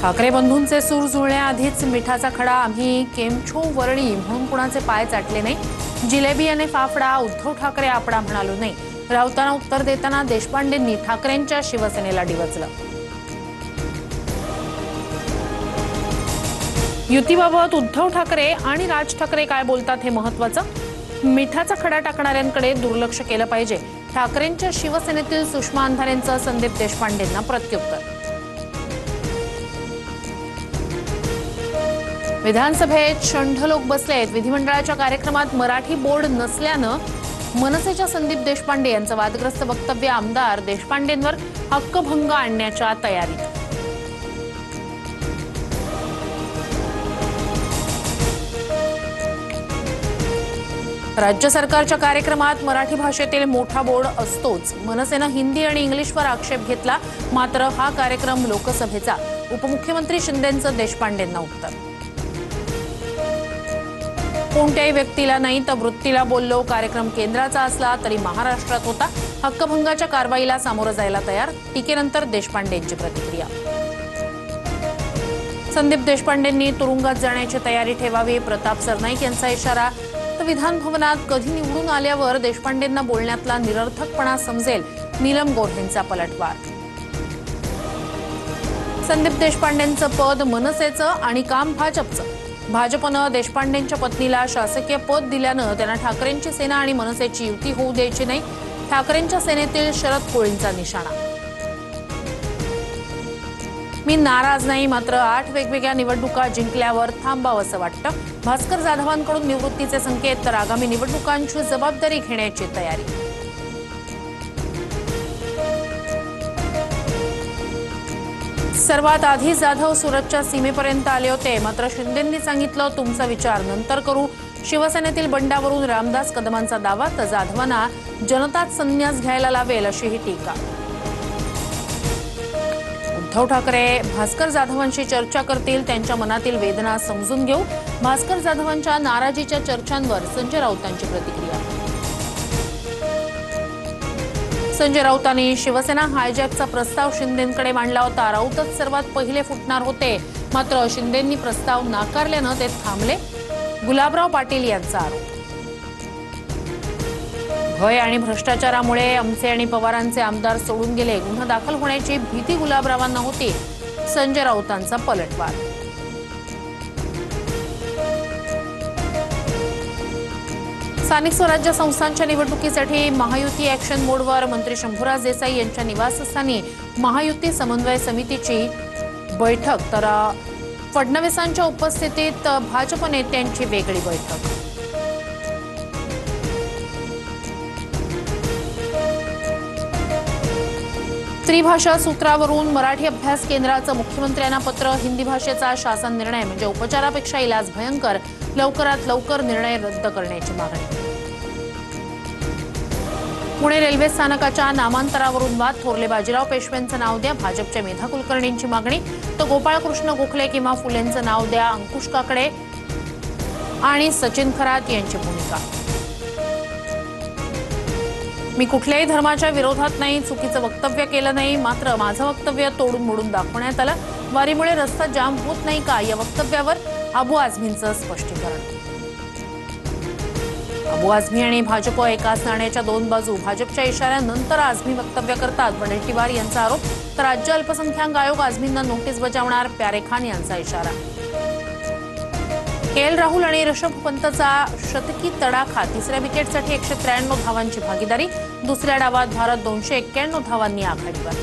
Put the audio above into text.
ठाकरे बंधूंचे सूर जुळण्याआधीच मिठाचा खडा आम्ही केमछो वरळी म्हणून कुणाचे पाय चाटले नाही। जिलेबी आणि फाफडा उद्धव ठाकरे आपडा म्हणालो नाही। राऊतांना उत्तर देताना देशपांडेंनी ठाकरेंच्या शिवसेनेला डिवचलं। युतीबाबत उद्धव ठाकरे आणि राज ठाकरे काय बोलतात हे महत्त्वाचं। मिठाचा खडा टाकणाऱ्यांकडे दुर्लक्ष केलं पाहिजे। ठाकरेंच्या शिवसेनेतील सुषमा अंधारेंचं संदीप देशपांडेंना प्रत्युत्तर। विधानसभेत शंठ लोक बसलेत। विधिमंडळाच्या कार्यक्रमात मराठी बोर्ड नसल्यानं मनसेच्या संदीप देशपांडे यांचं वादग्रस्त वक्तव्य आमदार देशपांडेंवर हक्कभंग आणण्याच्या तयारीत। राज्य सरकारच्या कार्यक्रमात मराठी भाषेतील मोठा बोर्ड असतोच। मनसेनं हिंदी आणि इंग्लिशवर आक्षेप घेतला, मात्र हा कार्यक्रम लोकसभेचा। उपमुख्यमंत्री शिंदेंचं देशपांडेंना उत्तर। कोणत्याही व्यक्तीला नाही तर वृत्तीला बोललो। कार्यक्रम केंद्राचा असला तरी महाराष्ट्रात होता। हक्कभंगाच्या कारवाईला सामोरं जायला तयार। टीकेनंतर देशपांडेंची प्रतिक्रिया। संदीप देशपांडेंनी तुरुंगात जाण्याची तयारी ठेवावी, प्रताप सरनाईक यांचा इशारा। तर विधान भवनात कधी निवडून आल्यावर देशपांडेंना बोलण्यातला निरर्थकपणा समजेल, नीलम गोऱ्हेंचा पलटवार। संदीप देशपांडेंचं पद मनसेचं आणि काम भाजपचं। भाजपनं देशपांडेंच्या पत्नीला शासकीय पद दिल्यानं त्यांना ठाकरेंची सेना आणि मनसेची युती होऊ द्यायची नाही। ठाकरेंच्या सेनेतील शरद कोळींचा निशाणा। मी नाराज नाही, मात्र 8 वेगवेगळ्या निवडणुका जिंकल्यावर थांबावंसं वाटतं। भास्कर जाधवांकडून निवृत्तीचे संकेत, तर आगामी निवडणुकांची जबाबदारी घेण्याची तयारी। सर्वात आधी जाधव सुरतच्या सीमेपर्यंत आले होते, मात्र शिंदेंनी सांगितलं तुमचा विचार नंतर करू। शिवसेनेतील बंडावरून रामदास कदमांचा दावा, तर जाधवांना जनताच संन्यास घ्यायला लावेल अशीही टीका। उद्धव ठाकरे भास्कर जाधवांशी चर्चा करतील, त्यांच्या मनातील वेदना समजून घेऊ। भास्कर जाधवांच्या नाराजीच्या चर्चांवर संजय राऊतांची प्रतिक्रिया। संजय राऊतांनी शिवसेना हायजॅकचा प्रस्ताव शिंदेंकडे मांडला होता। राऊतच सर्वात पहिले फुटणार होते, मात्र शिंदेंनी प्रस्ताव नाकारल्यानं ते थांबले। गुलाबराव पाटील यांचा आरोप। भय आणि भ्रष्टाचारामुळे आमचे आणि पवारांचे आमदार सोडून गेले। गुन्हा दाखल होण्याची भीती गुलाबरावांना होती, संजय राऊतांचा पलटवार। स्थानिक स्वराज्य संस्थांच्या निवडणुकीसाठी महायुती ॲक्शन मोडवर। मंत्री शंभूराज देसाई यांच्या निवासस्थानी महायुती समन्वय समितीची बैठक, तर फडणवीसांच्या उपस्थितीत भाजप नेत्यांची वेगळी बैठक। त्रिभाषा सूत्रावरून मराठी अभ्यास केंद्राचं मुख्यमंत्र्यांना पत्र। हिंदी भाषेचा शासन निर्णय म्हणजे उपचारापेक्षा इलाज भयंकर। लवकरात लवकर निर्णय रद्द करण्याची मागणी। पुणे रेल्वे स्थानकाच्या नामांतरावरून वाद। थोरले बाजीराव पेशव्यांचं नाव द्या, भाजपच्या मेधा कुलकर्णींची मागणी। तर गोपाळकृष्ण गोखले किंवा फुलेंचं नाव द्या, अंकुश काकडे आणि सचिन खरात यांची भूमिका। मी कुठल्याही धर्माच्या विरोधात नाही, चुकीचं वक्तव्य केलं नाही, मात्र माझं वक्तव्य तोडून मोडून दाखवण्यात आलं। वारीमुळे रस्ता जाम होत नाही का, या वक्तव्यावर अबू आझमींचं स्पष्टीकरण। अबू आझमी आणि भाजप एकाच नाण्याच्या दोन बाजू। भाजपच्या इशाऱ्यानंतर आझमी वक्तव्य करतात, वडेट्टीवार यांचा आरोप। तर राज्य अल्पसंख्याक आयोग आझमींना नोटीस बजावणार, प्यारे खान यांचा इशारा। केएल राहुल आणि ऋषभ पंतचा शतकी तडाखा। तिसऱ्या विकेटसाठी 193 धावांची भागीदारी। दुसऱ्या डावात भारत 291 धावांनी आघाडीवर।